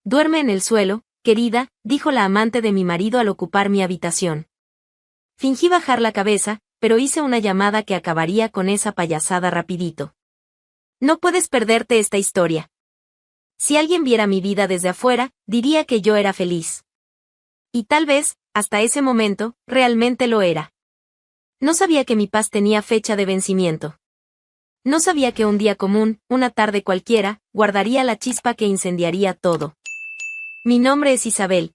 Duerme en el suelo, querida, dijo la amante de mi marido al ocupar mi habitación. Fingí bajar la cabeza, pero hice una llamada que acabaría con esa payasada rapidito. No puedes perderte esta historia. Si alguien viera mi vida desde afuera, diría que yo era feliz. Y tal vez, hasta ese momento, realmente lo era. No sabía que mi paz tenía fecha de vencimiento. No sabía que un día común, una tarde cualquiera, guardaría la chispa que incendiaría todo. Mi nombre es Isabel.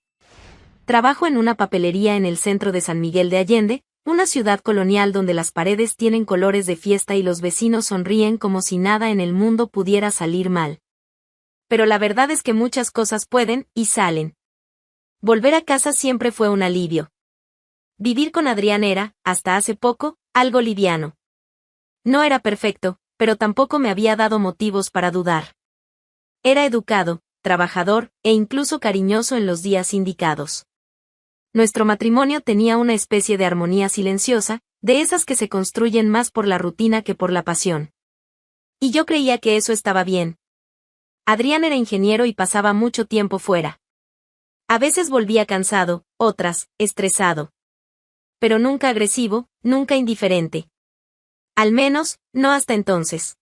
Trabajo en una papelería en el centro de San Miguel de Allende, una ciudad colonial donde las paredes tienen colores de fiesta y los vecinos sonríen como si nada en el mundo pudiera salir mal. Pero la verdad es que muchas cosas pueden, y salen. Volver a casa siempre fue un alivio. Vivir con Adrián era, hasta hace poco, algo liviano. No era perfecto, pero tampoco me había dado motivos para dudar. Era educado, trabajador, e incluso cariñoso en los días indicados. Nuestro matrimonio tenía una especie de armonía silenciosa, de esas que se construyen más por la rutina que por la pasión. Y yo creía que eso estaba bien. Adrián era ingeniero y pasaba mucho tiempo fuera. A veces volvía cansado, otras, estresado. Pero nunca agresivo, nunca indiferente. Al menos, no hasta entonces.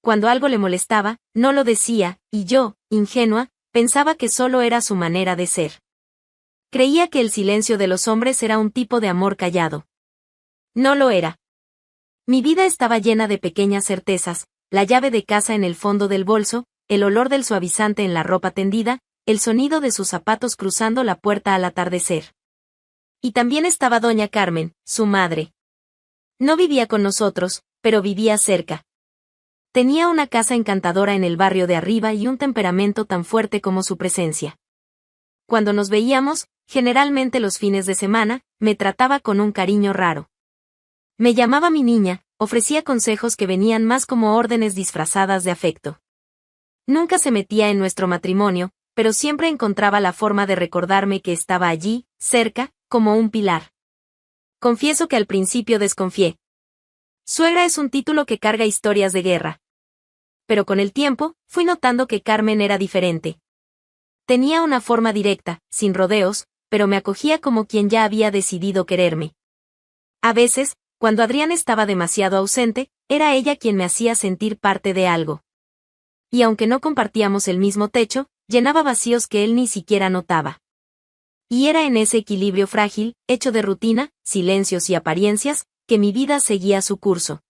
Cuando algo le molestaba, no lo decía, y yo, ingenua, pensaba que solo era su manera de ser. Creía que el silencio de los hombres era un tipo de amor callado. No lo era. Mi vida estaba llena de pequeñas certezas, la llave de casa en el fondo del bolso, el olor del suavizante en la ropa tendida, el sonido de sus zapatos cruzando la puerta al atardecer. Y también estaba doña Carmen, su madre. No vivía con nosotros, pero vivía cerca. Tenía una casa encantadora en el barrio de arriba y un temperamento tan fuerte como su presencia. Cuando nos veíamos, generalmente los fines de semana, me trataba con un cariño raro. Me llamaba mi niña, ofrecía consejos que venían más como órdenes disfrazadas de afecto. Nunca se metía en nuestro matrimonio, pero siempre encontraba la forma de recordarme que estaba allí, cerca, como un pilar. Confieso que al principio desconfié. Suegra es un título que carga historias de guerra. Pero con el tiempo, fui notando que Carmen era diferente. Tenía una forma directa, sin rodeos, pero me acogía como quien ya había decidido quererme. A veces, cuando Adrián estaba demasiado ausente, era ella quien me hacía sentir parte de algo. Y aunque no compartíamos el mismo techo, llenaba vacíos que él ni siquiera notaba. Y era en ese equilibrio frágil, hecho de rutina, silencios y apariencias, que mi vida seguía su curso.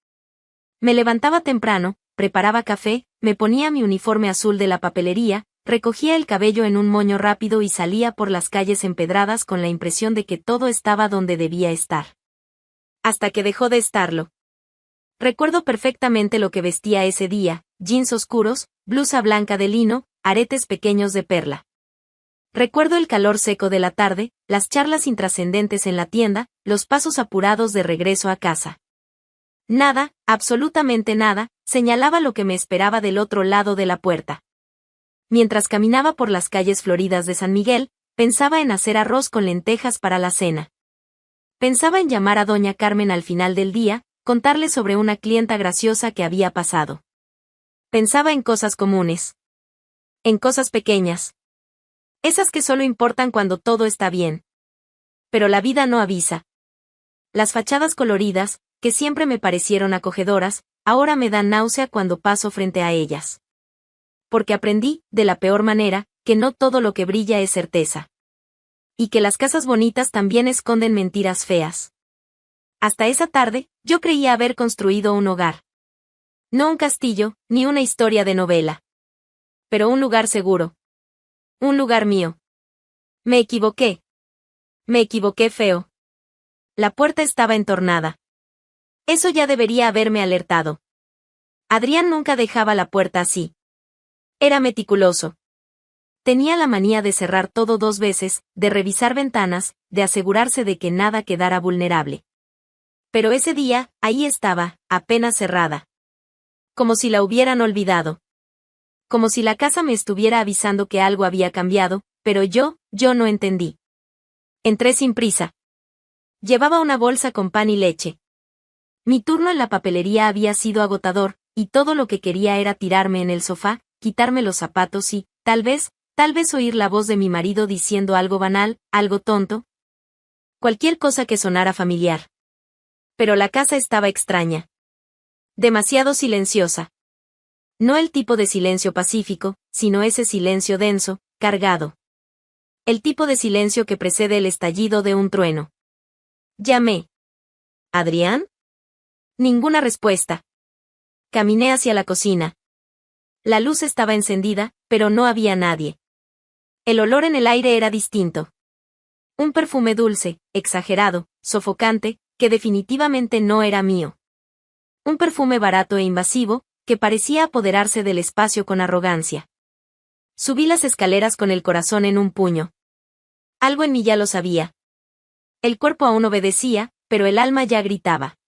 Me levantaba temprano, preparaba café, me ponía mi uniforme azul de la papelería, recogía el cabello en un moño rápido y salía por las calles empedradas con la impresión de que todo estaba donde debía estar. Hasta que dejó de estarlo. Recuerdo perfectamente lo que vestía ese día, jeans oscuros, blusa blanca de lino, aretes pequeños de perla. Recuerdo el calor seco de la tarde, las charlas intrascendentes en la tienda, los pasos apurados de regreso a casa. Nada, absolutamente nada, señalaba lo que me esperaba del otro lado de la puerta. Mientras caminaba por las calles floridas de San Miguel, pensaba en hacer arroz con lentejas para la cena. Pensaba en llamar a doña Carmen al final del día, contarle sobre una clienta graciosa que había pasado. Pensaba en cosas comunes. En cosas pequeñas. Esas que solo importan cuando todo está bien. Pero la vida no avisa. Las fachadas coloridas, que siempre me parecieron acogedoras, ahora me dan náusea cuando paso frente a ellas. Porque aprendí, de la peor manera, que no todo lo que brilla es certeza. Y que las casas bonitas también esconden mentiras feas. Hasta esa tarde, yo creía haber construido un hogar. No un castillo, ni una historia de novela. Pero un lugar seguro. Un lugar mío. Me equivoqué. Me equivoqué feo. La puerta estaba entornada. Eso ya debería haberme alertado. Adrián nunca dejaba la puerta así. Era meticuloso. Tenía la manía de cerrar todo 2 veces, de revisar ventanas, de asegurarse de que nada quedara vulnerable. Pero ese día, ahí estaba, apenas cerrada. Como si la hubieran olvidado. Como si la casa me estuviera avisando que algo había cambiado, pero yo no entendí. Entré sin prisa. Llevaba una bolsa con pan y leche. Mi turno en la papelería había sido agotador, y todo lo que quería era tirarme en el sofá, quitarme los zapatos y, tal vez, Tal vez oír la voz de mi marido diciendo algo banal, algo tonto. Cualquier cosa que sonara familiar. Pero la casa estaba extraña. Demasiado silenciosa. No el tipo de silencio pacífico, sino ese silencio denso, cargado. El tipo de silencio que precede el estallido de un trueno. Llamé. ¿Adrián? Ninguna respuesta. Caminé hacia la cocina. La luz estaba encendida, pero no había nadie. El olor en el aire era distinto. Un perfume dulce, exagerado, sofocante, que definitivamente no era mío. Un perfume barato e invasivo, que parecía apoderarse del espacio con arrogancia. Subí las escaleras con el corazón en un puño. Algo en mí ya lo sabía. El cuerpo aún obedecía, pero el alma ya gritaba.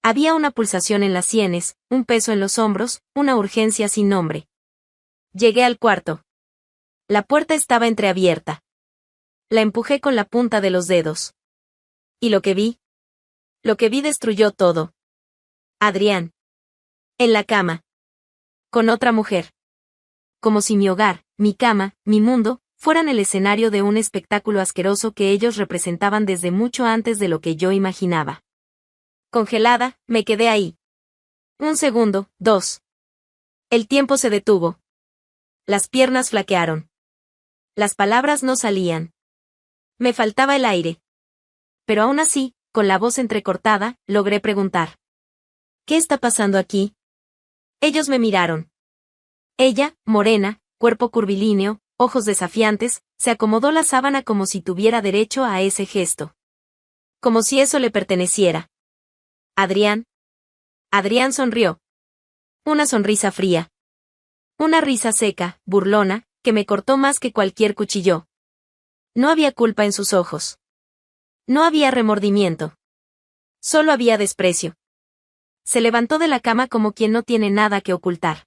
Había una pulsación en las sienes, un peso en los hombros, una urgencia sin nombre. Llegué al cuarto. La puerta estaba entreabierta. La empujé con la punta de los dedos. ¿Y lo que vi? Lo que vi destruyó todo. Adrián. En la cama. Con otra mujer. Como si mi hogar, mi cama, mi mundo, fueran el escenario de un espectáculo asqueroso que ellos representaban desde mucho antes de lo que yo imaginaba. Congelada, me quedé ahí. Un segundo, 2. El tiempo se detuvo. Las piernas flaquearon. Las palabras no salían. Me faltaba el aire. Pero aún así, con la voz entrecortada, logré preguntar. ¿Qué está pasando aquí? Ellos me miraron. Ella, morena, cuerpo curvilíneo, ojos desafiantes, se acomodó la sábana como si tuviera derecho a ese gesto. Como si eso le perteneciera. Adrián. Adrián sonrió. Una sonrisa fría. Una risa seca, burlona, que me cortó más que cualquier cuchillo. No había culpa en sus ojos. No había remordimiento. Solo había desprecio. Se levantó de la cama como quien no tiene nada que ocultar.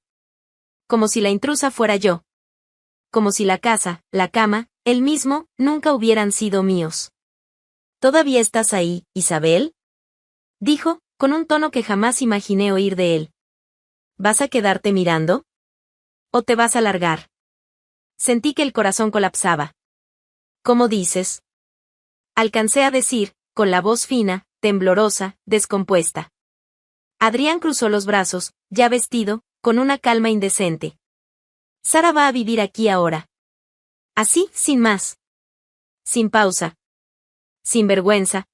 Como si la intrusa fuera yo. Como si la casa, la cama, él mismo, nunca hubieran sido míos. ¿Todavía estás ahí, Isabel? Dijo, con un tono que jamás imaginé oír de él. ¿Vas a quedarte mirando? ¿O te vas a largar? Sentí que el corazón colapsaba. ¿Cómo dices? Alcancé a decir, con la voz fina, temblorosa, descompuesta. Adrián cruzó los brazos, ya vestido, con una calma indecente. Sara va a vivir aquí ahora. Así, sin más. Sin pausa. Sin vergüenza.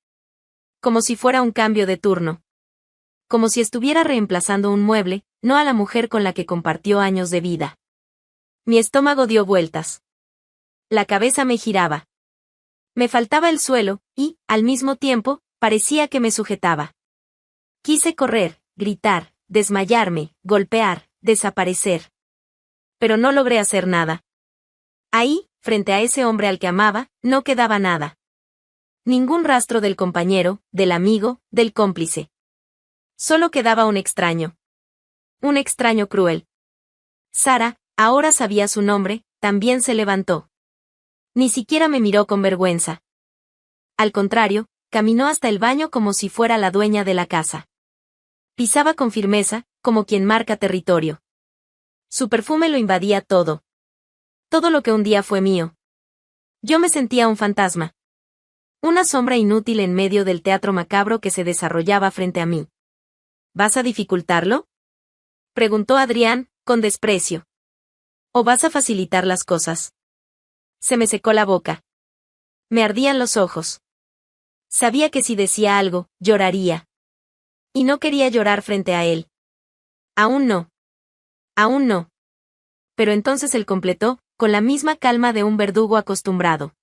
Como si fuera un cambio de turno. Como si estuviera reemplazando un mueble, no a la mujer con la que compartió años de vida. Mi estómago dio vueltas. La cabeza me giraba. Me faltaba el suelo, y, al mismo tiempo, parecía que me sujetaba. Quise correr, gritar, desmayarme, golpear, desaparecer. Pero no logré hacer nada. Ahí, frente a ese hombre al que amaba, no quedaba nada. Ningún rastro del compañero, del amigo, del cómplice. Solo quedaba un extraño. Un extraño cruel. Sara, ahora sabía su nombre, también se levantó. Ni siquiera me miró con vergüenza. Al contrario, caminó hasta el baño como si fuera la dueña de la casa. Pisaba con firmeza, como quien marca territorio. Su perfume lo invadía todo. Todo lo que un día fue mío. Yo me sentía un fantasma. Una sombra inútil en medio del teatro macabro que se desarrollaba frente a mí. ¿Vas a dificultarlo? Preguntó Adrián, con desprecio. ¿O vas a facilitar las cosas? Se me secó la boca. Me ardían los ojos. Sabía que si decía algo, lloraría. Y no quería llorar frente a él. Aún no. Aún no. Pero entonces él completó, con la misma calma de un verdugo acostumbrado.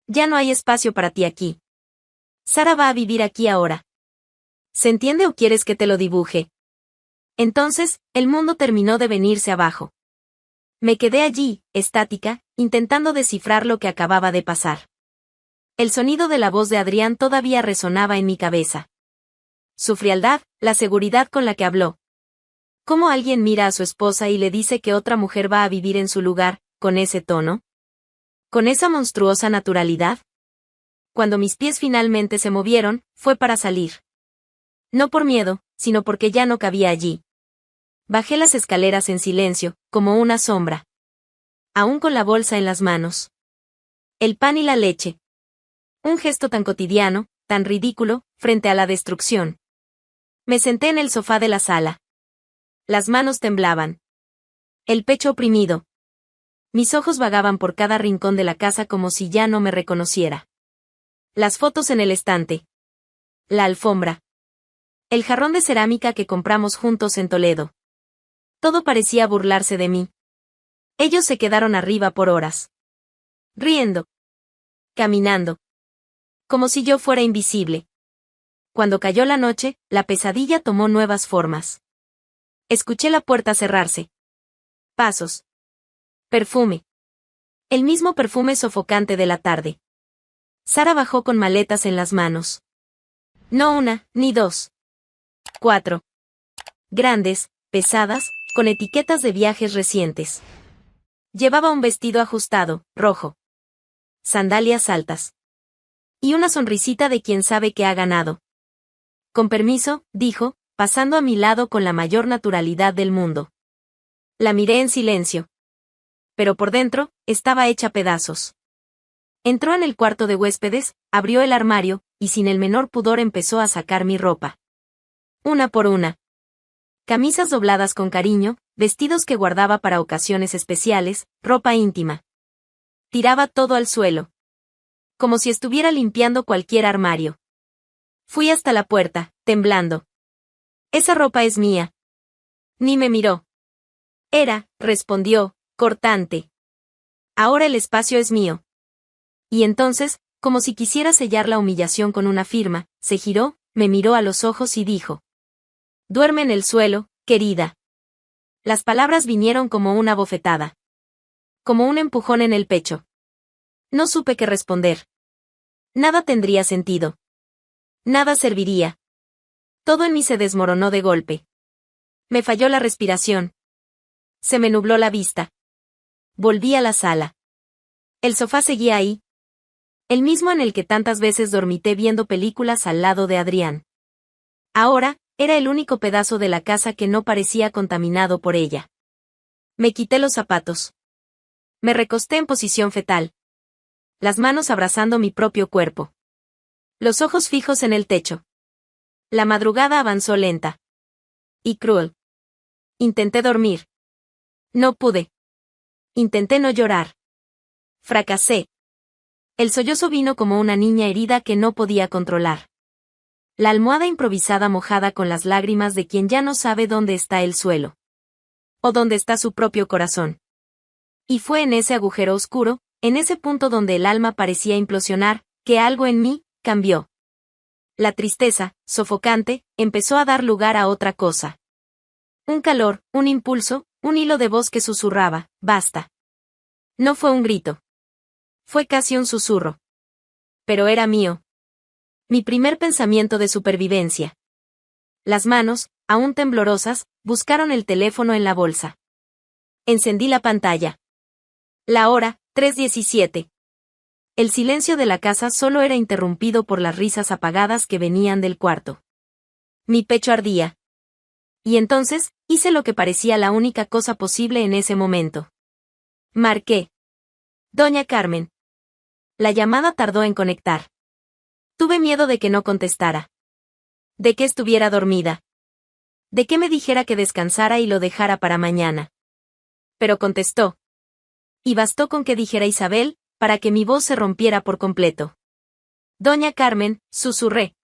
Ya no hay espacio para ti aquí. Sara va a vivir aquí ahora. ¿Se entiende o quieres que te lo dibuje? Entonces, el mundo terminó de venirse abajo. Me quedé allí, estática, intentando descifrar lo que acababa de pasar. El sonido de la voz de Adrián todavía resonaba en mi cabeza. Su frialdad, la seguridad con la que habló. ¿Cómo alguien mira a su esposa y le dice que otra mujer va a vivir en su lugar, con ese tono? ¿Con esa monstruosa naturalidad? Cuando mis pies finalmente se movieron, fue para salir. No por miedo, sino porque ya no cabía allí. Bajé las escaleras en silencio, como una sombra. aún con la bolsa en las manos. El pan y la leche. Un gesto tan cotidiano, tan ridículo, frente a la destrucción. Me senté en el sofá de la sala. Las manos temblaban. El pecho oprimido. Mis ojos vagaban por cada rincón de la casa como si ya no me reconociera. Las fotos en el estante. La alfombra. El jarrón de cerámica que compramos juntos en Toledo. Todo parecía burlarse de mí. Ellos se quedaron arriba por horas. Riendo. Caminando. Como si yo fuera invisible. Cuando cayó la noche, la pesadilla tomó nuevas formas. Escuché la puerta cerrarse. Pasos. Perfume. El mismo perfume sofocante de la tarde. Sara bajó con maletas en las manos. No una, ni dos. 4. Grandes, pesadas, con etiquetas de viajes recientes. Llevaba un vestido ajustado, rojo. Sandalias altas. Y una sonrisita de quien sabe que ha ganado. Con permiso, dijo, pasando a mi lado con la mayor naturalidad del mundo. La miré en silencio. Pero por dentro, estaba hecha pedazos. Entró en el cuarto de huéspedes, abrió el armario, y sin el menor pudor empezó a sacar mi ropa. Una por una. Camisas dobladas con cariño, vestidos que guardaba para ocasiones especiales, ropa íntima. Tiraba todo al suelo. Como si estuviera limpiando cualquier armario. Fui hasta la puerta, temblando. Esa ropa es mía. Ni me miró. Respondió, cortante. Ahora el espacio es mío. Y entonces, como si quisiera sellar la humillación con una firma, se giró, me miró a los ojos y dijo. Duerme en el suelo, querida. Las palabras vinieron como una bofetada. Como un empujón en el pecho. No supe qué responder. Nada tendría sentido. Nada serviría. Todo en mí se desmoronó de golpe. Me falló la respiración. Se me nubló la vista. Volví a la sala. El sofá seguía ahí. El mismo en el que tantas veces dormité viendo películas al lado de Adrián. Ahora, era el único pedazo de la casa que no parecía contaminado por ella. Me quité los zapatos. Me recosté en posición fetal. Las manos abrazando mi propio cuerpo. Los ojos fijos en el techo. La madrugada avanzó lenta. Y cruel. Intenté dormir. No pude. Intenté no llorar. Fracasé. El sollozo vino como una niña herida que no podía controlar. La almohada improvisada mojada con las lágrimas de quien ya no sabe dónde está el suelo. O dónde está su propio corazón. Y fue en ese agujero oscuro, en ese punto donde el alma parecía implosionar, que algo en mí cambió. La tristeza, sofocante, empezó a dar lugar a otra cosa. Un calor, un impulso, un hilo de voz que susurraba, basta. No fue un grito. Fue casi un susurro. Pero era mío. Mi primer pensamiento de supervivencia. Las manos, aún temblorosas, buscaron el teléfono en la bolsa. Encendí la pantalla. La hora, 3:17. El silencio de la casa solo era interrumpido por las risas apagadas que venían del cuarto. Mi pecho ardía. Y entonces, hice lo que parecía la única cosa posible en ese momento. Marqué. Doña Carmen. La llamada tardó en conectar. Tuve miedo de que no contestara. De que estuviera dormida. De que me dijera que descansara y lo dejara para mañana. Pero contestó. Y bastó con que dijera Isabel, para que mi voz se rompiera por completo. Doña Carmen, susurré.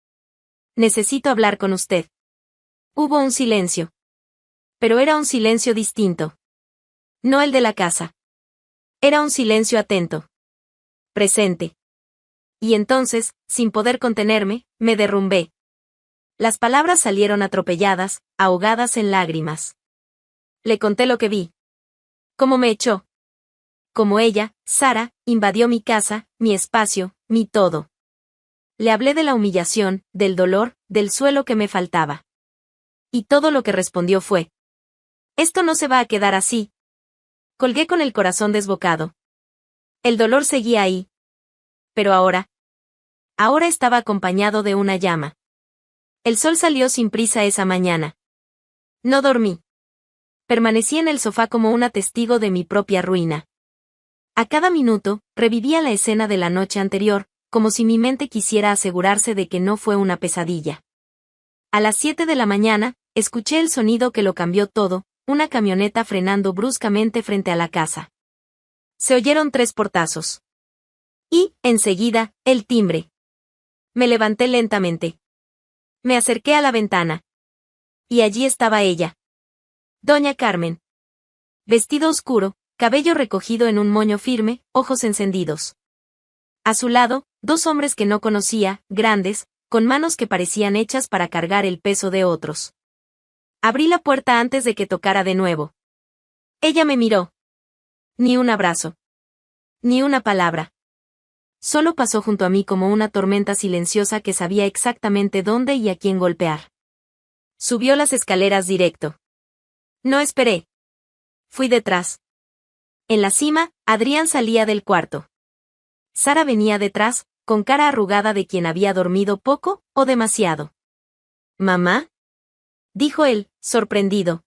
Necesito hablar con usted. Hubo un silencio. Pero era un silencio distinto. No el de la casa. Era un silencio atento. Presente. Y entonces, sin poder contenerme, me derrumbé. Las palabras salieron atropelladas, ahogadas en lágrimas. Le conté lo que vi. Cómo me echó. Como ella, Sara, invadió mi casa, mi espacio, mi todo. Le hablé de la humillación, del dolor, del suelo que me faltaba. Y todo lo que respondió fue: esto no se va a quedar así. Colgué con el corazón desbocado. El dolor seguía ahí. Pero ahora estaba acompañado de una llama. El sol salió sin prisa esa mañana. No dormí. Permanecí en el sofá como una testigo de mi propia ruina. A cada minuto, revivía la escena de la noche anterior, como si mi mente quisiera asegurarse de que no fue una pesadilla. A las 7 de la mañana, escuché el sonido que lo cambió todo, una camioneta frenando bruscamente frente a la casa. Se oyeron 3 portazos. Y, enseguida, el timbre. Me levanté lentamente. Me acerqué a la ventana. Y allí estaba ella. Doña Carmen. Vestido oscuro, cabello recogido en un moño firme, ojos encendidos. A su lado, 2 hombres que no conocía, grandes, con manos que parecían hechas para cargar el peso de otros. Abrí la puerta antes de que tocara de nuevo. Ella me miró. Ni un abrazo. Ni una palabra. Solo pasó junto a mí como una tormenta silenciosa que sabía exactamente dónde y a quién golpear. Subió las escaleras directo. No esperé. Fui detrás. En la cima, Adrián salía del cuarto. Sara venía detrás, con cara arrugada de quien había dormido poco o demasiado. ¿Mamá? Dijo él, sorprendido.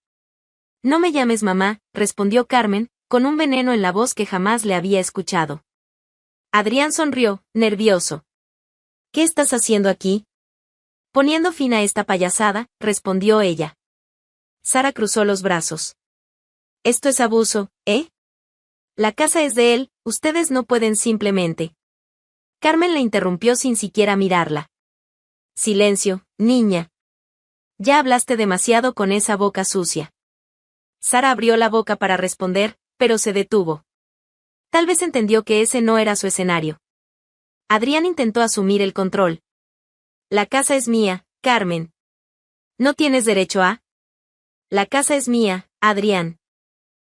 No me llames mamá, respondió Carmen, con un veneno en la voz que jamás le había escuchado. Adrián sonrió, nervioso. ¿Qué estás haciendo aquí? Poniendo fin a esta payasada, respondió ella. Sara cruzó los brazos. Esto es abuso, ¿eh? La casa es de él, ustedes no pueden simplemente. Carmen le interrumpió sin siquiera mirarla. Silencio, niña. Ya hablaste demasiado con esa boca sucia. Sara abrió la boca para responder, pero se detuvo. Tal vez entendió que ese no era su escenario. Adrián intentó asumir el control. La casa es mía, Carmen. ¿No tienes derecho a? La casa es mía, Adrián.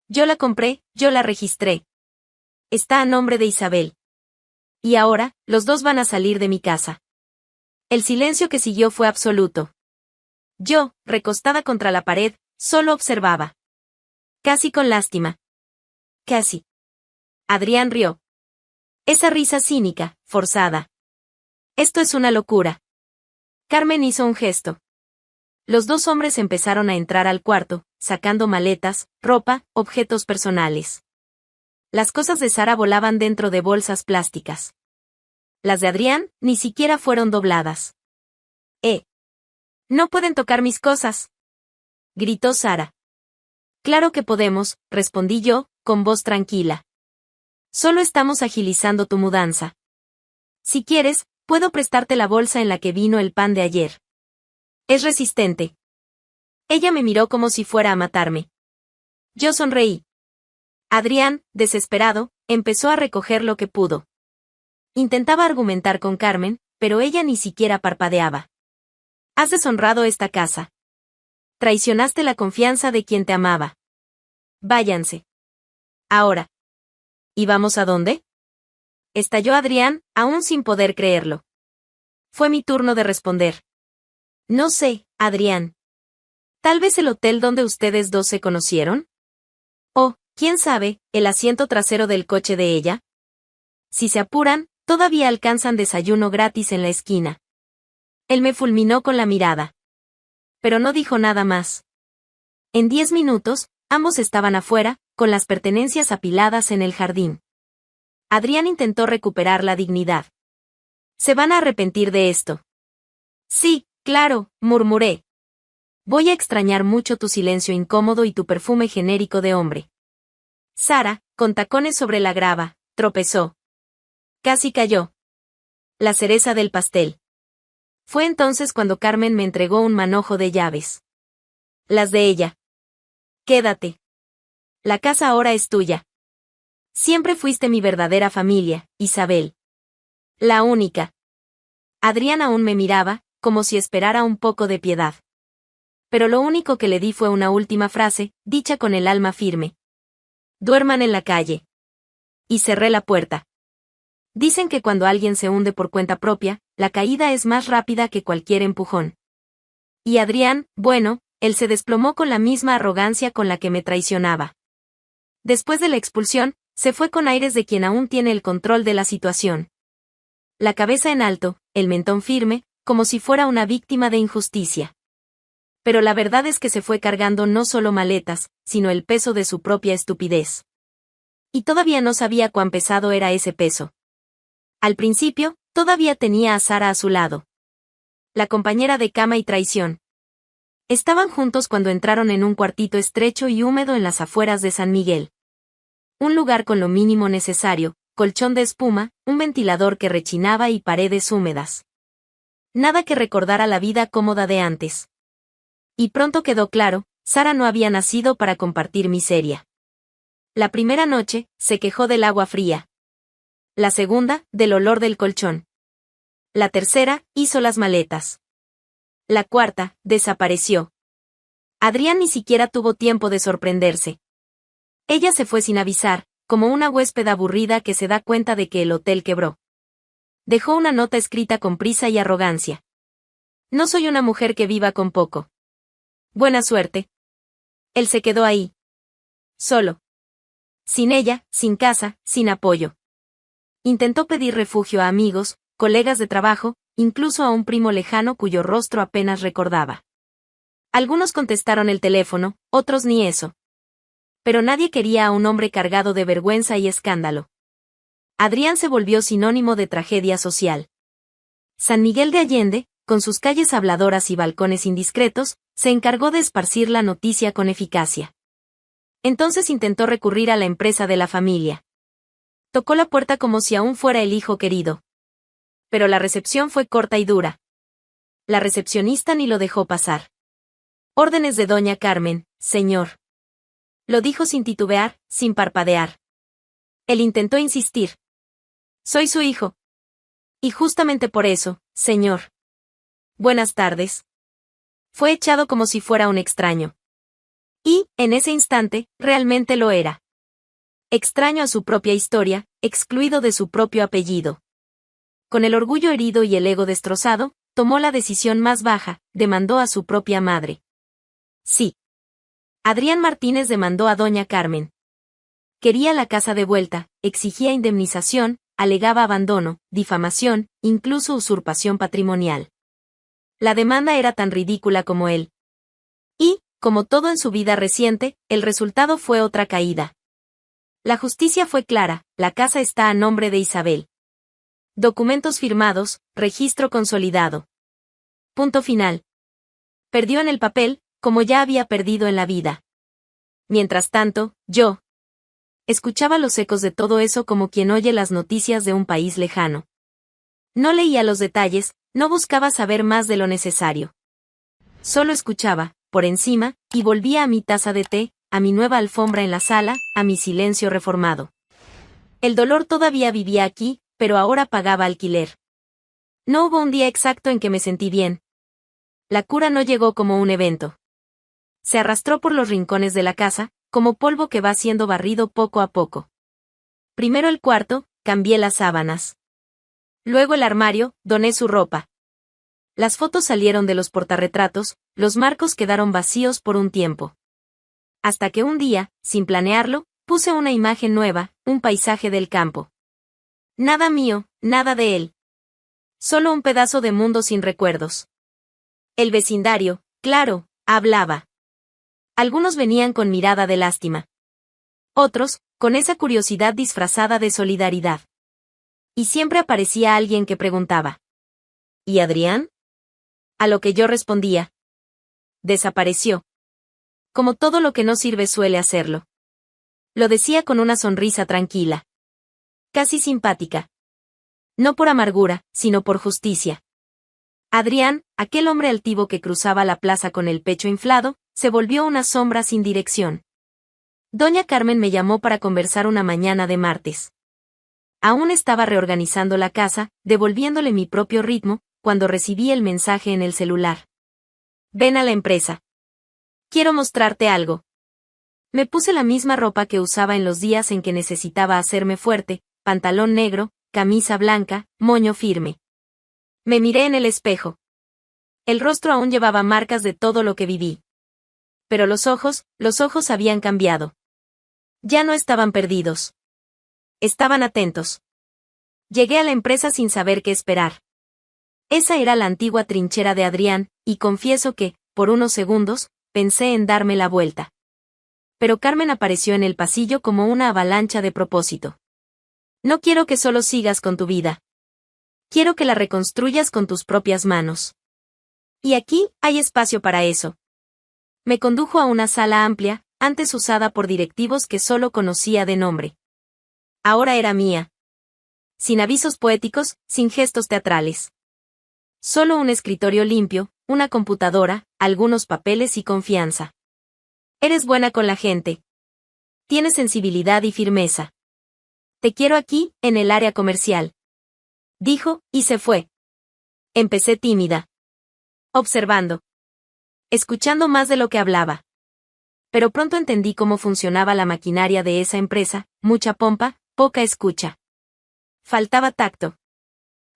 Yo la compré, yo la registré. Está a nombre de Isabel. Y ahora, los 2 van a salir de mi casa. El silencio que siguió fue absoluto. Yo, recostada contra la pared, solo observaba. Casi con lástima. Casi. Adrián rió. Esa risa cínica, forzada. Esto es una locura. Carmen hizo un gesto. Los 2 hombres empezaron a entrar al cuarto, sacando maletas, ropa, objetos personales. Las cosas de Sara volaban dentro de bolsas plásticas. Las de Adrián ni siquiera fueron dobladas. No pueden tocar mis cosas, gritó Sara. Claro que podemos, respondí yo, con voz tranquila. Solo estamos agilizando tu mudanza. Si quieres, puedo prestarte la bolsa en la que vino el pan de ayer. Es resistente. Ella me miró como si fuera a matarme. Yo sonreí. Adrián, desesperado, empezó a recoger lo que pudo. Intentaba argumentar con Carmen, pero ella ni siquiera parpadeaba. Has deshonrado esta casa. Traicionaste la confianza de quien te amaba. Váyanse. Ahora. ¿Y vamos a dónde? Estalló Adrián, aún sin poder creerlo. Fue mi turno de responder. No sé, Adrián. ¿Tal vez el hotel donde ustedes 2 se conocieron? O, quién sabe, el asiento trasero del coche de ella. Si se apuran, todavía alcanzan desayuno gratis en la esquina. Él me fulminó con la mirada. Pero no dijo nada más. En 10 minutos, ambos estaban afuera, con las pertenencias apiladas en el jardín. Adrián intentó recuperar la dignidad. Se van a arrepentir de esto. Sí, claro, murmuré. Voy a extrañar mucho tu silencio incómodo y tu perfume genérico de hombre. Sara, con tacones sobre la grava, tropezó. Casi cayó. La cereza del pastel. Fue entonces cuando Carmen me entregó un manojo de llaves. Las de ella. Quédate. La casa ahora es tuya. Siempre fuiste mi verdadera familia, Isabel. La única. Adrián aún me miraba, como si esperara un poco de piedad. Pero lo único que le di fue una última frase, dicha con el alma firme. Duerman en la calle. Y cerré la puerta. Dicen que cuando alguien se hunde por cuenta propia, la caída es más rápida que cualquier empujón. Y Adrián, bueno, él se desplomó con la misma arrogancia con la que me traicionaba. Después de la expulsión, se fue con aires de quien aún tiene el control de la situación. La cabeza en alto, el mentón firme, como si fuera una víctima de injusticia. Pero la verdad es que se fue cargando no solo maletas, sino el peso de su propia estupidez. Y todavía no sabía cuán pesado era ese peso. Al principio, todavía tenía a Sara a su lado. La compañera de cama y traición. Estaban juntos cuando entraron en un cuartito estrecho y húmedo en las afueras de San Miguel. Un lugar con lo mínimo necesario, colchón de espuma, un ventilador que rechinaba y paredes húmedas. Nada que recordara la vida cómoda de antes. Y pronto quedó claro, Sara no había nacido para compartir miseria. La primera noche, se quejó del agua fría. La segunda, del olor del colchón. La tercera, hizo las maletas. La cuarta, desapareció. Adrián ni siquiera tuvo tiempo de sorprenderse. Ella se fue sin avisar, como una huésped aburrida que se da cuenta de que el hotel quebró. Dejó una nota escrita con prisa y arrogancia. No soy una mujer que viva con poco. Buena suerte. Él se quedó ahí. Solo. Sin ella, sin casa, sin apoyo. Intentó pedir refugio a amigos, colegas de trabajo, incluso a un primo lejano cuyo rostro apenas recordaba. Algunos contestaron el teléfono, otros ni eso. Pero nadie quería a un hombre cargado de vergüenza y escándalo. Adrián se volvió sinónimo de tragedia social. San Miguel de Allende, con sus calles habladoras y balcones indiscretos, se encargó de esparcir la noticia con eficacia. Entonces intentó recurrir a la empresa de la familia. Tocó la puerta como si aún fuera el hijo querido. Pero la recepción fue corta y dura. La recepcionista ni lo dejó pasar. Órdenes de doña Carmen, señor. Lo dijo sin titubear, sin parpadear. Él intentó insistir. Soy su hijo. Y justamente por eso, señor. Buenas tardes. Fue echado como si fuera un extraño. Y, en ese instante, realmente lo era. Extraño a su propia historia, excluido de su propio apellido. Con el orgullo herido y el ego destrozado, tomó la decisión más baja, demandó a su propia madre. Sí. Adrián Martínez demandó a doña Carmen. Quería la casa de vuelta, exigía indemnización, alegaba abandono, difamación, incluso usurpación patrimonial. La demanda era tan ridícula como él. Y, como todo en su vida reciente, el resultado fue otra caída. La justicia fue clara, la casa está a nombre de Isabel. Documentos firmados, registro consolidado. Punto final. Perdió en el papel, como ya había perdido en la vida. Mientras tanto, yo escuchaba los ecos de todo eso como quien oye las noticias de un país lejano. No leía los detalles, no buscaba saber más de lo necesario. Solo escuchaba, por encima, y volvía a mi taza de té, a mi nueva alfombra en la sala, a mi silencio reformado. El dolor todavía vivía aquí, pero ahora pagaba alquiler. No hubo un día exacto en que me sentí bien. La cura no llegó como un evento. Se arrastró por los rincones de la casa, como polvo que va siendo barrido poco a poco. Primero el cuarto, cambié las sábanas. Luego el armario, doné su ropa. Las fotos salieron de los portarretratos, los marcos quedaron vacíos por un tiempo. Hasta que un día, sin planearlo, puse una imagen nueva, un paisaje del campo. Nada mío, nada de él. Solo un pedazo de mundo sin recuerdos. El vecindario, claro, hablaba. Algunos venían con mirada de lástima. Otros, con esa curiosidad disfrazada de solidaridad. Y siempre aparecía alguien que preguntaba. ¿Y Adrián? A lo que yo respondía. Desapareció. Como todo lo que no sirve suele hacerlo. Lo decía con una sonrisa tranquila. Casi simpática. No por amargura, sino por justicia. Adrián, aquel hombre altivo que cruzaba la plaza con el pecho inflado, se volvió una sombra sin dirección. Doña Carmen me llamó para conversar una mañana de martes. Aún estaba reorganizando la casa, devolviéndole mi propio ritmo, cuando recibí el mensaje en el celular. Ven a la empresa. Quiero mostrarte algo. Me puse la misma ropa que usaba en los días en que necesitaba hacerme fuerte, pantalón negro, camisa blanca, moño firme. Me miré en el espejo. El rostro aún llevaba marcas de todo lo que viví. Pero los ojos habían cambiado. Ya no estaban perdidos. Estaban atentos. Llegué a la empresa sin saber qué esperar. Esa era la antigua trinchera de Adrián, y confieso que, por unos segundos, pensé en darme la vuelta. pero Carmen apareció en el pasillo como una avalancha de propósito. No quiero que solo sigas con tu vida. Quiero que la reconstruyas con tus propias manos. Y aquí hay espacio para eso. Me condujo a una sala amplia, antes usada por directivos que solo conocía de nombre. Ahora era mía. Sin avisos poéticos, sin gestos teatrales. Solo un escritorio limpio, una computadora, algunos papeles y confianza. Eres buena con la gente. Tienes sensibilidad y firmeza. Te quiero aquí, en el área comercial. Dijo, y se fue. Empecé tímida. Observando. Escuchando más de lo que hablaba. Pero pronto entendí cómo funcionaba la maquinaria de esa empresa, mucha pompa, poca escucha. Faltaba tacto.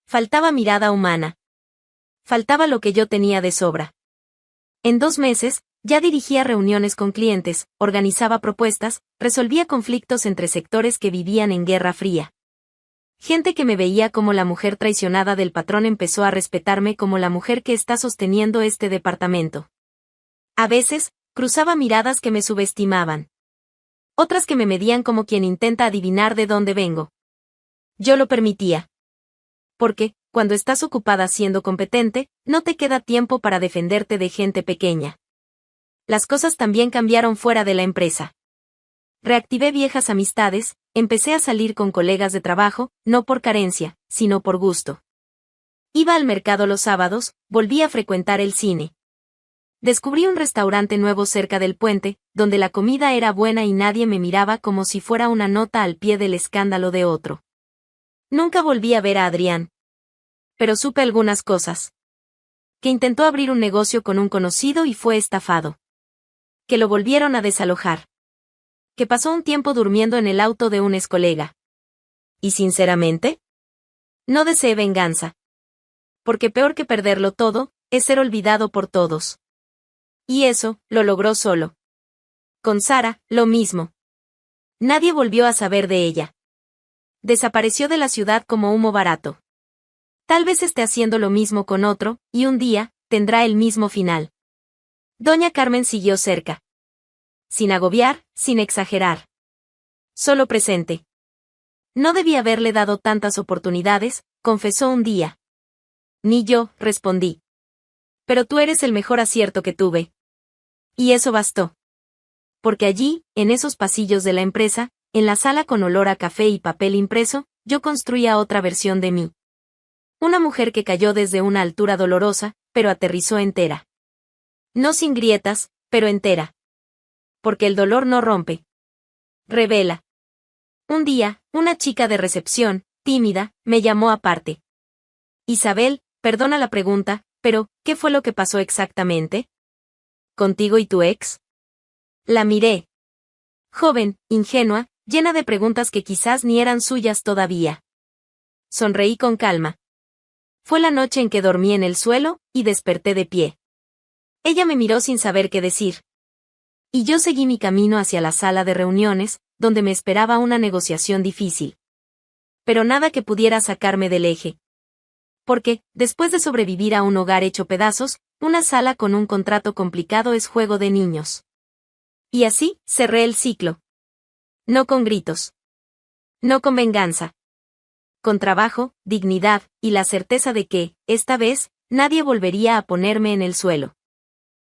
Faltaba mirada humana. Faltaba lo que yo tenía de sobra. En 2 meses, ya dirigía reuniones con clientes, organizaba propuestas, resolvía conflictos entre sectores que vivían en guerra fría. Gente que me veía como la mujer traicionada del patrón empezó a respetarme como la mujer que está sosteniendo este departamento. A veces, cruzaba miradas que me subestimaban. Otras que me medían como quien intenta adivinar de dónde vengo. Yo lo permitía. Porque, cuando estás ocupada siendo competente, no te queda tiempo para defenderte de gente pequeña. Las cosas también cambiaron fuera de la empresa. Reactivé viejas amistades, empecé a salir con colegas de trabajo, no por carencia, sino por gusto. Iba al mercado los sábados, volví a frecuentar el cine. Descubrí un restaurante nuevo cerca del puente, donde la comida era buena y nadie me miraba como si fuera una nota al pie del escándalo de otro. Nunca volví a ver a Adrián. Pero supe algunas cosas. Que intentó abrir un negocio con un conocido y fue estafado. Que lo volvieron a desalojar. Que pasó un tiempo durmiendo en el auto de un excolega. Y sinceramente, no deseé venganza. Porque peor que perderlo todo, es ser olvidado por todos. Y eso, lo logró solo. Con Sara, lo mismo. Nadie volvió a saber de ella. Desapareció de la ciudad como humo barato. Tal vez esté haciendo lo mismo con otro, y un día, tendrá el mismo final. Doña Carmen siguió cerca. Sin agobiar, sin exagerar. Solo presente. No debí haberle dado tantas oportunidades, confesó un día. Ni yo, respondí. Pero tú eres el mejor acierto que tuve. Y eso bastó. Porque allí, en esos pasillos de la empresa, en la sala con olor a café y papel impreso, yo construía otra versión de mí. Una mujer que cayó desde una altura dolorosa, pero aterrizó entera. No sin grietas, pero entera. Porque el dolor no rompe. Revela. Un día, una chica de recepción, tímida, me llamó aparte. Isabel, perdona la pregunta, pero, ¿qué fue lo que pasó exactamente? ¿Contigo y tu ex? La miré. Joven, ingenua, llena de preguntas que quizás ni eran suyas todavía. Sonreí con calma. Fue la noche en que dormí en el suelo, y desperté de pie. Ella me miró sin saber qué decir. Y yo seguí mi camino hacia la sala de reuniones, donde me esperaba una negociación difícil. Pero nada que pudiera sacarme del eje. Porque, después de sobrevivir a un hogar hecho pedazos, una sala con un contrato complicado es juego de niños. Y así, cerré el ciclo. No con gritos. No con venganza. Con trabajo, dignidad, y la certeza de que, esta vez, nadie volvería a ponerme en el suelo.